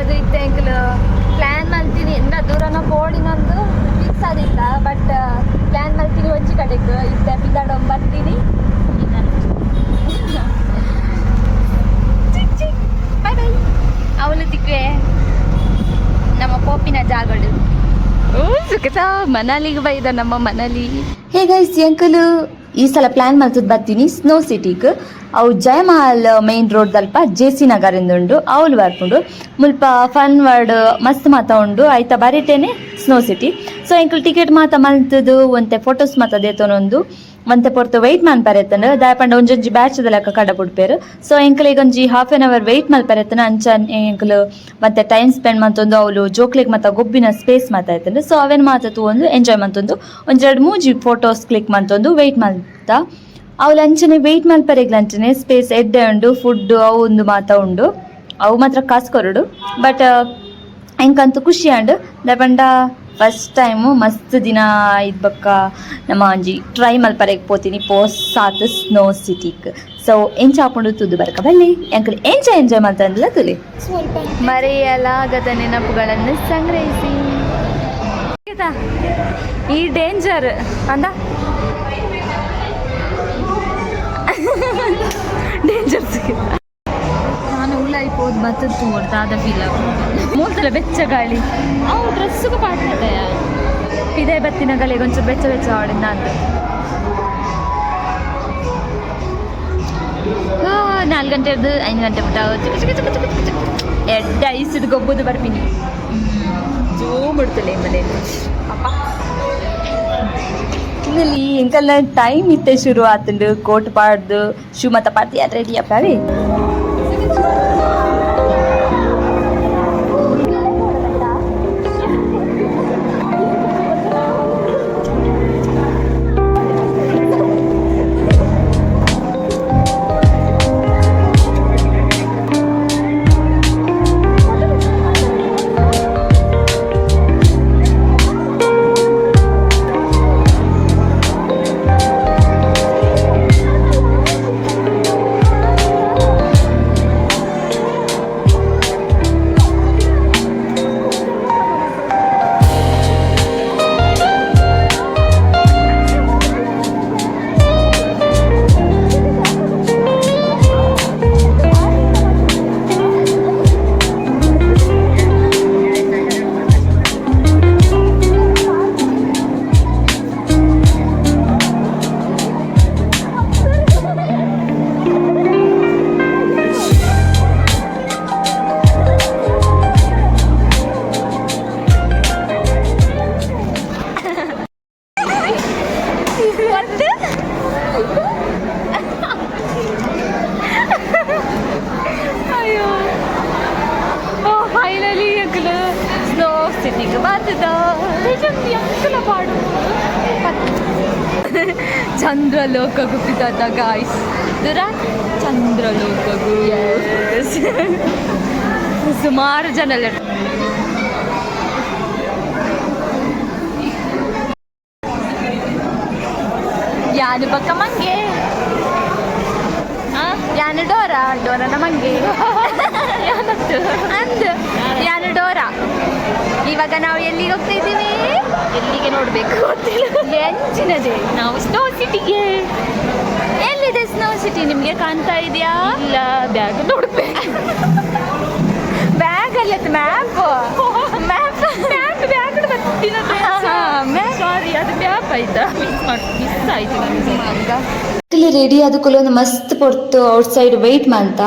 ಅದು ಇತ್ತೆ ಎಂಕಲು ಪ್ಲ್ಯಾನ್ ಮಾಡ್ತೀನಿ ಎಂದ ದೂರನ ಪೋಡಿನೊಂದು ಫಿಕ್ಸ್ ಆದಿಲ್ಲ ಬಟ್ ಪ್ಲ್ಯಾನ್ ಮಾಡ್ತೀನಿ ಒಂಚಿ ಕಡೆಗೆ ಇತ್ತೆ ಪಿದಾಡೊಂದು ಬರ್ತೀನಿ ಬೈ ಬೈ ಅವಳು ತಿಕ್ವೆ ನಮ್ಮ ಪೋಪಿನ ಜಾಗಗಳು ಸುಖತಾ ಮನಾಲಿಗೆ ಬೈದ ನಮ್ಮ ಮನಾಲಿ ಹೇಗೈಸ್ ಅಂಕಲ್ ಈ ಸಲ ಪ್ಲಾನ್ ಮಾಡ್ತದ್ ಬರ್ತೀನಿ ಸ್ನೋ ಸಿಟಿಗೆ ಅವು ಜಯಮಹಲ್ ಮೈನ್ ರೋಡ್ ದಲ್ಪ ಜೆ.ಸಿ. ನಗರಿಂದ ಉಂಡು ಅವಳು ಬರ್ಕೊಂಡು ಮುಲ್ಪ ಫನ್ ವರ್ಡ್ ಮಸ್ತ್ ಮಾತ ಉಂಡು ಆಯ್ತಾ ಬರೀತೇನೆ ಸ್ನೋ ಸಿಟಿ ಸೊ ಎಂಕಲ್ ಟಿಕೆಟ್ ಮಾತ ಮಲ್ತದು ಒಂತೆ ಫೋಟೋಸ್ ಮಾತ ದೇತೊನೊಂದು ಮಂತೆ ಪೊರ್ತು ವೆಯ್ಟ್ ಮನ್ಪರೆತ್ತಂಡು ದಾಯಪಂಡ ಒಂಜೊಂಜಿ ಬ್ಯಾಚ್ದ ಲೆಕ್ಕ ಕಡ ಪುಡ್ಪೇರು ಸೊ ಎಂಕಲ್ ಈಗ ಒಂಜಿ ಹಾಫ್ ಆನ್ ಅವರ್ ವೆಯ್ಟ್ ಮಲ್ಪರೆತ್ತನ ಅಂಚ ಎಂಕಲ್ ಮತ್ತೆ ಟೈಮ್ ಸ್ಪೆಂಡ್ ಮಂತೊಂದು ಅವಳು ಜೋಕ್ಲಿಗೆ ಮತ್ತು ಗೊಬ್ಬಿನ ಸ್ಪೇಸ್ ಮಾತಾಯ್ತಂಡು ಸೊ ಅವೇನು ಮಾತು ಒಂದು ಎಂಜಾಯ್ ಮಂತೊಂದು ಒಂದೆರಡು ಮೂಜಿ ಫೋಟೋಸ್ ಕ್ಲಿಕ್ ಮಂತೊಂದು ವೆಯ್ಟ್ ಮಲ್ತ ಅವಳು ಅಂಚನೆ ವೆಯ್ಟ್ ಮಲ್ಪರೆಗ್ಲ ಅಂಚನೆ ಸ್ಪೇಸ್ ಎಡ್ಡೆ ಉಂಡು ಫುಡ್ ಅವು ಒಂದು ಮಾತ ಉಂಡು ಅವು ಮಾತ್ರ ಕಾಸು ಕೊರಡು ಬಟ್ ಎಂಕಂತೂ ಖುಷಿ ಅಂಡು ದಾಯಪಂಡ ಫಸ್ಟ್ ಟೈಮು ಮಸ್ತ್ ದಿನ ಇದ್ಬಕ್ಕ ನಮ್ಮ ಒಂಜಿ ಟ್ರೈ ಮಲ್ಪರೆಗೆ ಪೋತೀನಿ ಪೋಸ್ ಸಾತ್ ಸ್ನೋ ಸಿಟಿಕ್ ಸೊ ಎಂಜಾಯ್ ಹಾಕೊಂಡು ತುದ್ದು ಬರ್ಕ ಬಲ್ಲಿ ಎಂಕಡೆ ಎಂಜಾಯ್ ಮಾಡ್ತಂದಿಲ್ಲ ತುಲಿ ಮರೆಯಲಾಗದ ನೆನಪುಗಳನ್ನು ಸಂಗ್ರಹಿಸಿ ಈ ಡೇಂಜರ್ ಅಂದ ಡೇಂಜರ್ ನಾನು ಉಳ್ಳಾಯ್ಪೋದು ಬತ್ತದ ತೋರ್ದ ಅದ ಫೀಲ್ ಮೂರ್ತಲ ಬೆಚ್ಚ ಗಾಳಿ ಅವು ಡ್ರೆಸ್ಸಿಗೆ ಪಾಟ್ನದಯ ಇದೇ ಬತ್ತಿನ ಗಾಳಿಗೆ ಒಂಚೂರು ಬೆಚ್ಚ ಬೆಚ್ಚ ಆಡಿನ ಅಂತ 4 ಗಂಟೆದು 5 ಗಂಟೆ ಬಿಟ್ಟ ಎಡ್ಡ ಐಸಿಡ್ ಗೊಬ್ಬದು ಬರ್ತೀನಿ ಜೋ ಬಿಡ್ತಲೆ ಮನೇಲಿ ಅಪ್ಪ ಇಲ್ಲಿ ಎಂಕಲ್ಲ ಟೈಮ್ ಇತ್ತೆ ಶುರು ಆತಂಡು ಕೋಟ್ ಪಾಡ್ದು ಶೂ ಮತ್ತ ಪಾಡ್ದು ಯಾರು ರೆಡಿ ಅಪ್ಪಾರಿ ಚಂದ್ರಲೋಕಗೂ ಬಿದ್ದ ಗಾಯ್ಸ್ ದೂರ ಚಂದ್ರಲೋಕಗೂ ಸುಮಾರು ಜನ ಯಾನು ಬಕ್ಕ ಮಂಗೆ ಯಾನು ಡೋರನ ಮಂಗೆ ಅಂದ್ ಯಾನು ಡೋರ ಇವಾಗ ನಾವು ಎಲ್ಲಿಗೆ ಹೋಗ್ತಾ ಇದ್ದೀವಿ ಎಲ್ಲಿಗೆ ನೋಡ್ಬೇಕು ಗೊತ್ತಿಲ್ಲ ಎಂಚಿನದೆ ನಾವು ಸ್ನೋ ಸಿಟಿಗೆ ಎಲ್ಲಿದೆ ಸ್ನೋ ಸಿಟಿ ನಿಮ್ಗೆ ಕಾಣ್ತಾ ಇದೆಯಾ ಇಲ್ಲ ಬ್ಯಾಗ್ ನೋಡ್ಬೇಕು ಬ್ಯಾಗ್ ಅಲ್ಲ ಮ್ಯಾಪ್ ಮ್ಯಾಪ್ ಮ್ಯಾಪ್ ಬ್ಯಾಗ್ ಸಾರಿ ಅದು ಮ್ಯಾಪ್ ಆಯ್ತಾ ಮಿಸ್ ಆಯ್ತು ನನಗೆ ರೆಡಿ ಆದಕ್ಕೂ ಮಸ್ತ್ ಪೊರ್ತು ಔಟ್ ಸೈಡ್ ವೆಯ್ಟ್ ಮಾಡ್ತ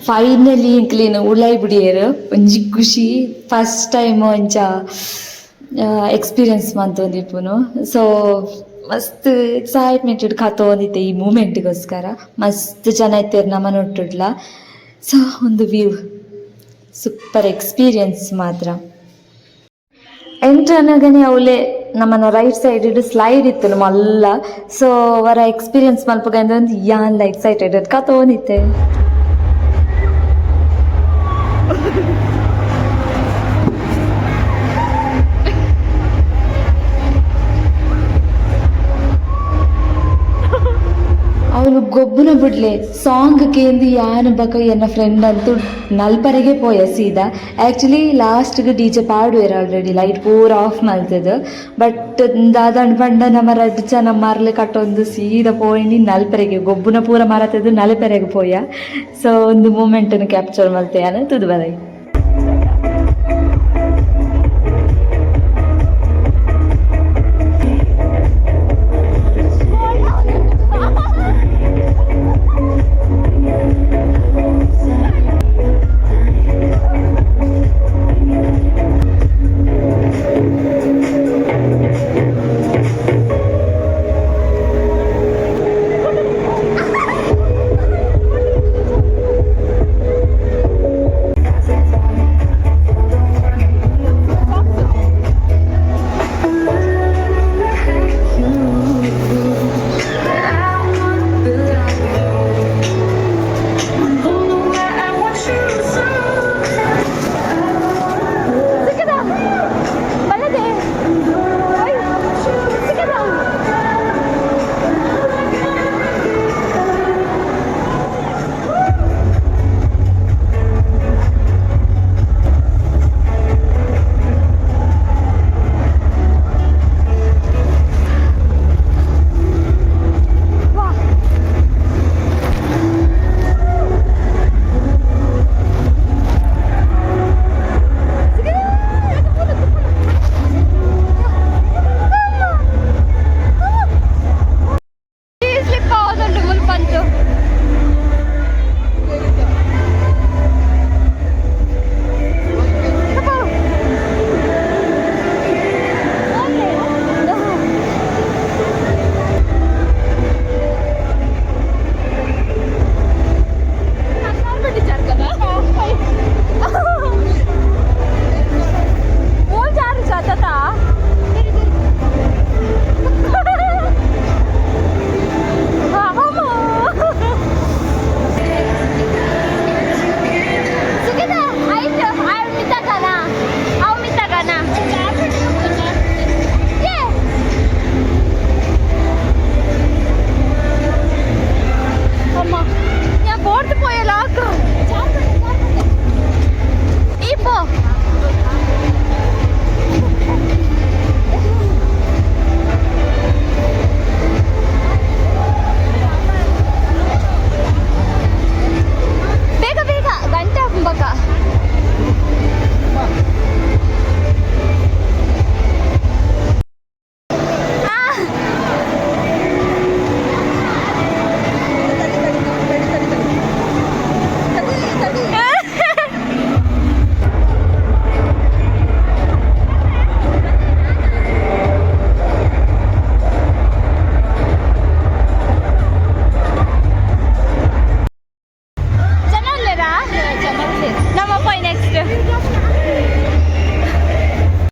ಫೈನಲಿ ಇಂಕ್ಲಿನ ಉಳ್ಳಾಯಿ ಬಿಡಿಯರು ಒಂಜಿ ಖುಷಿ ಫಸ್ಟ್ ಟೈಮ್ ಒಂಚ ಎಕ್ಸ್ಪೀರಿಯನ್ಸ್ ಮಂತೊಂದಿಪ್ಪುನು ಸೊ ಮಸ್ತ್ ಎಕ್ಸೈಟ್ಮೆಂಟ್ ಕಾತೋಂದಿತ್ತೆ ಈ ಮೂಮೆಂಟ್ಗೋಸ್ಕರ ಮಸ್ತ್ ಜನ ಇತ್ತೇರು ನಮ್ಮ ನೋಡ್ತಿಡ್ಲ ಸೊ ಒಂದು ವ್ಯೂ ಸೂಪರ್ ಎಕ್ಸ್ಪೀರಿಯನ್ಸ್ ಮಾತ್ರ ಎಂಟ್ರನಗನೆ ಅವಳೆ ನಮ್ಮನ್ನ ರೈಟ್ ಸೈಡ್ ಸ್ಲೈಡ್ ಇತ್ತು ಮಲ್ಲ ಸೊ ಅವರ ಎಕ್ಸ್ಪೀರಿಯನ್ಸ್ ಮಲ್ಪಗಂದ್ರೆ ಒಂದು ಯಾನ್ಲ ಎಕ್ಸೈಟೆಡ್ ಕಾತೋಂದಿತ್ತೆ ಅವಳು గొబ్బున బుడ్లే సాంగ్ కేంది యాన బక ఎన్న ఫ్రెండ్ అంతు నల్పరెಗೆ పోಯ ಸೀದಾ ಆ್ಯಕ್ಚುಲಿ ಲಾಸ್ಟ್ಗೆ ಡಿಜೆ ಪಾಡುವೆರ್ ಆಲ್ರೆಡಿ ಲೈಟ್ ಪೂರ ಆಫ್ ಮಲ್ತದ ಬಟ್ ದಾದಾಂಡ್ ಪಂಡ ನಮ್ಮ ರಡ್ಡು ಜನ ಮರ್ಲೆ ಕಟ್ಟೊಂದು ಸೀದಾ ಪೋಯಿನಿ ನಲ್ಪರೆಗೆ ಗೊಬ್ಬುನ ಪೂರ ಮರತದು ನಲ್ಪರೆಗೆ ಪೋಯ ಸೊ ಒಂದು ಮೂಮೆಂಟನ್ನು ಕ್ಯಾಪ್ಚರ್ ಮಲ್ತೆಯಾನ ತುದು ಬರೈ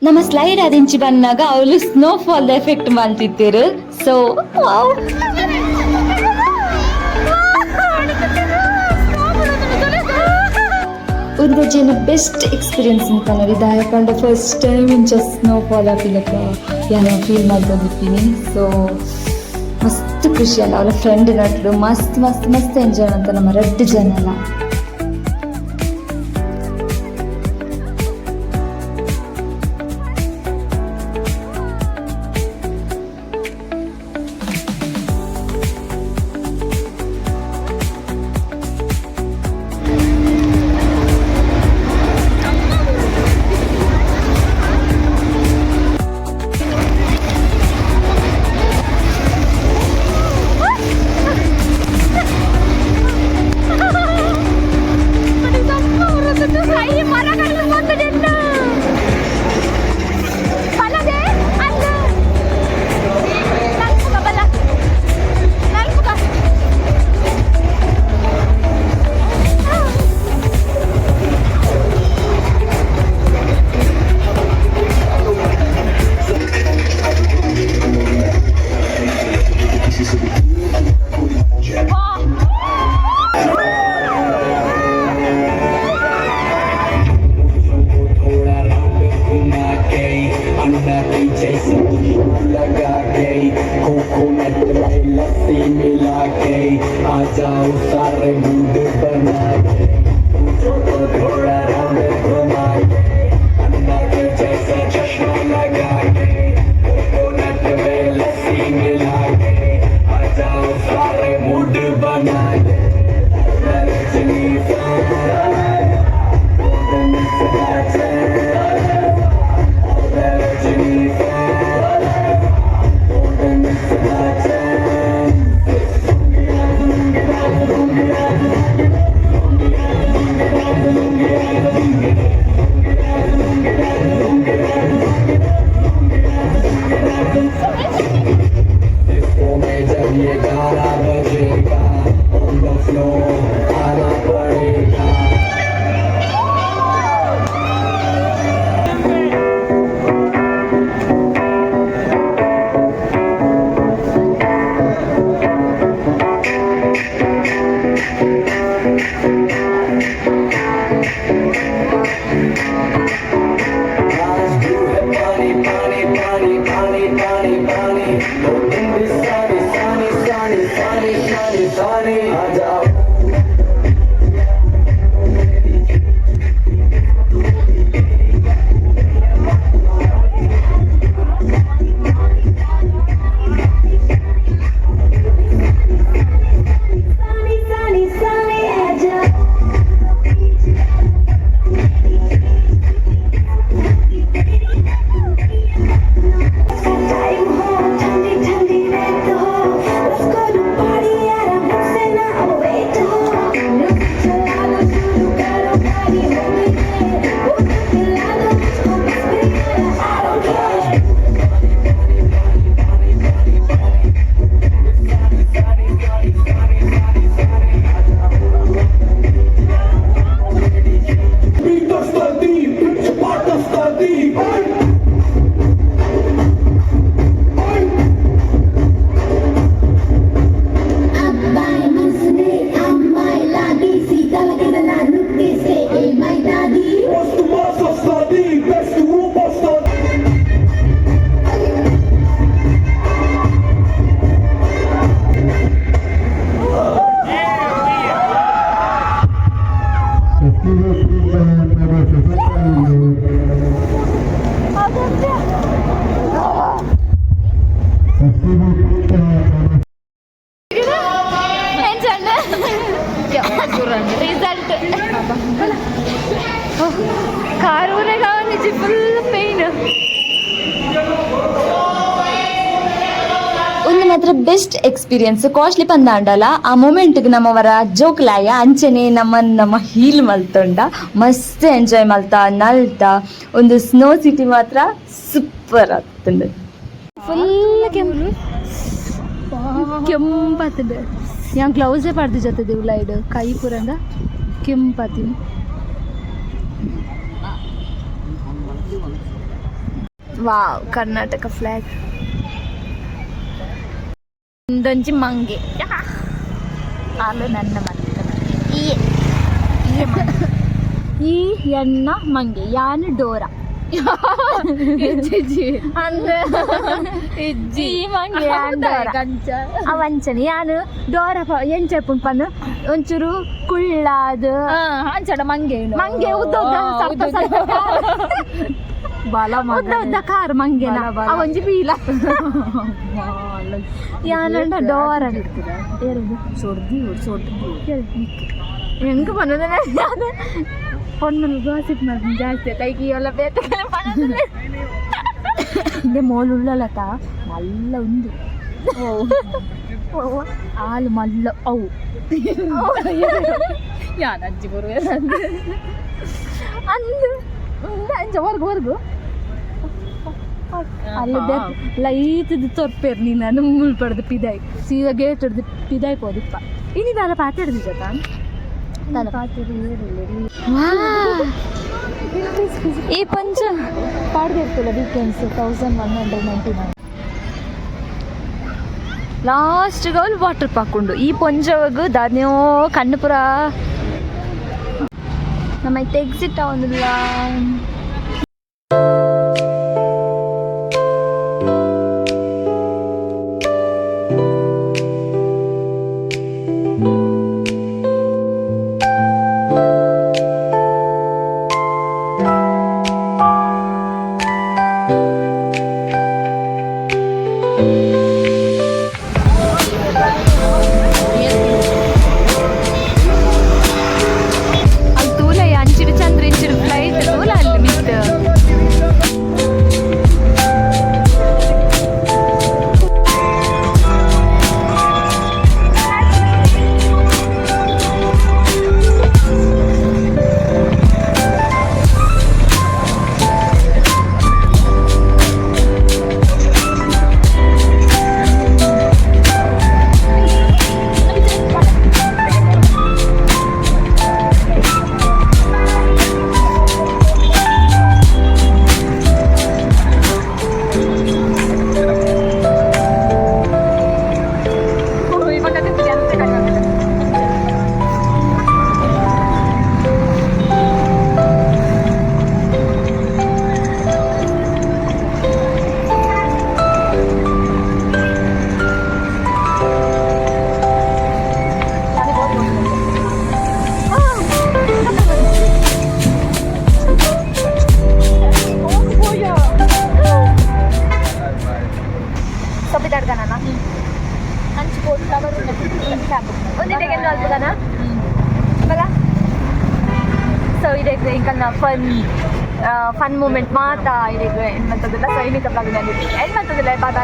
ನಮ್ಮ ಸ್ಲೈಡ್ ಅದಿಂಚಿ ಬಂದಾಗ ಅವಳು ಸ್ನೋಫಾಲ್ ಎಫೆಕ್ಟ್ ಮಾಡ್ತಿದ್ದೀರು ಸೊ ಒಂದು ಜನ ಬೆಸ್ಟ್ ಎಕ್ಸ್ಪೀರಿಯನ್ಸ್ ಅಂತ ನೋಡಿದ ಯಾಕಂದ್ರೆ ಫಸ್ಟ್ ಟೈಮ್ ಇಂಚ ಸ್ನೋಫಾಲ್ ಹಾಕಿಲಕ್ಕ ಏನೋ ಫೀಲ್ ಮಾಡ್ಕೊಂಡಿರ್ತೀನಿ ಸೊ ಮಸ್ತ್ ಖುಷಿ ಅಲ್ಲ ಅವಳ ಫ್ರೆಂಡ್ ನಟ್ಲು ಮಸ್ತ್ ಮಸ್ತ್ ಮಸ್ತ್ ಎಂಜಾಯ್ ಅಂತ ನಮ್ಮ 2 ಜನ ಎಲ್ಲ जाओ सारे मूड बना के तो थोड़ा राउंड घुमा के अन्ना के जैसा चश्मा लगा के कोकोनट में लस्सी मिला के आ जाओ सारे मूड बना के रजनी इसको में जब ये गाना बजेगा on the floor आना पड़ेगा ರಿಸಲ್ಟ್ ಕಾರ್ ಊರಾಗ ಅವನಿಗೆ ಫುಲ್ ಪೇನ್ ಒಂದು ಮಾತ್ರ ಬೆಸ್ಟ್ ಎಕ್ಸ್ಪೀರಿಯನ್ಸ್ ಕಾಸ್ಟ್ಲಿ ಪಂದ ಉಂಡಲ್ಲ ಆ ಮೂಮೆಂಟ್ಗೆ ನಮ್ಮವರ ಜೋಕ್ಲಾಯ ಅಂಚನೆ ನಮ್ಮ ಹೀಲ್ ಮಲ್ತೊಂಡ ಮಸ್ತ್ ಎಂಜಾಯ್ ಮಲ್ತಾ ನಲ್ತ ಒಂದು ಸ್ನೋ ಸಿಟಿ ಮಾತ್ರ ಸೂಪರ್ ಆಗ್ತದೆ ಫುಲ್ ಕೆಂಪಾತದೆ ഞാൻ ഗ്ലൗസേ പഠിച്ചത് ഉള്ളായിട്ട് കൈ പുറണ്ട ಕೆಂಪಾತೀನಿ ವಾವ್ ಕರ್ನಾಟಕ ಫ್ಲಾಗ್ ಒಂದೊಂಜಿ ಮಂಗೆ ಆಲು ನನ್ನ ಮಂಗೆ ಈ ಎಣ್ಣ ಮಂಗೆ ಯಾನು ಡೋರ ಅವಂಚನೆ ಯಾನು ಡೋರ ಎಂಚೆಪ್ಪು ಪನ್ನು ಒಂಚೂರು ಕುಳ್ಳಾದ ಅಂಚಡ ಮಂಗೆ ಮಂಗೆ ಉದ್ದ ಉದ್ದ ಕಾರ್ ಮಂಗೆನ ಅವಂಜಿ ಬೀಲ ಯಾನಂಡ ಡೋರ ಹೆಂಗ ಬಂದ പൊണ്ണുള്ള ഗോസിപ്പ് നടക്കും ജാസ്തി കൈക്കിയുള്ള പേറ്റക്കെല്ലാം പണില്ലേ എൻ്റെ മോളുള്ളലത്ത നല്ല ഉണ്ട് ആള് നല്ല ഔ ഞാൻ 5 കുറവേ ಅಂದು ಅಂಚ ಹೊರ್ಗು ಅಲ್ಲದೆ ಲೈತದು ತೊರ್ಪೇರು ನೀನು ನಾನು ಮುಳ್ಪಡ್ದು ಪಿದಾಯಿ ಸೀದಾ ಗೇಟ್ ಹಿಡ್ದು ಪಿದಾಯಿ ಪೋದಿಪ್ಪ ಇನ್ನಿದೆಲ್ಲ ಪಾತೆ ಹಿಡ್ದಿದ್ದ ಈ ಪಂಚ ಪಾಡ್ದಿರ್ತಲ್ಲ ವೀಕೆಂಡ್ಸ್ 1199 ಲಾಸ್ಟ್ಗೆ ಅವ್ರು ವಾಟರ್ ಪಾರ್ಕ್ ಉಂಡು ಈ ಪೊಂಜವಗು ದಾದ್ನೋ ಕಣ್ಣು ಪುರ ನಮ್ಮೈತೆ exit ಆವೊಂದಿಲ್ಲ Hindi ka nalpo ka na? Pala? So, ಇದಕ್ಕೆ ಇಂಕಲ್ನ ಫನ್ ಮೂಮೆಂಟ್ ಮಾತಾ ಇದಕ್ಕೆ ಏನು ಮಾಡ್ತದಿಲ್ಲ ಸೊ ಇನ್ನಿತ ಬ್ಲಾಗ್ ನಾನು ಏನು ಮಾಡ್ತದಿಲ್ಲ ಪಾತ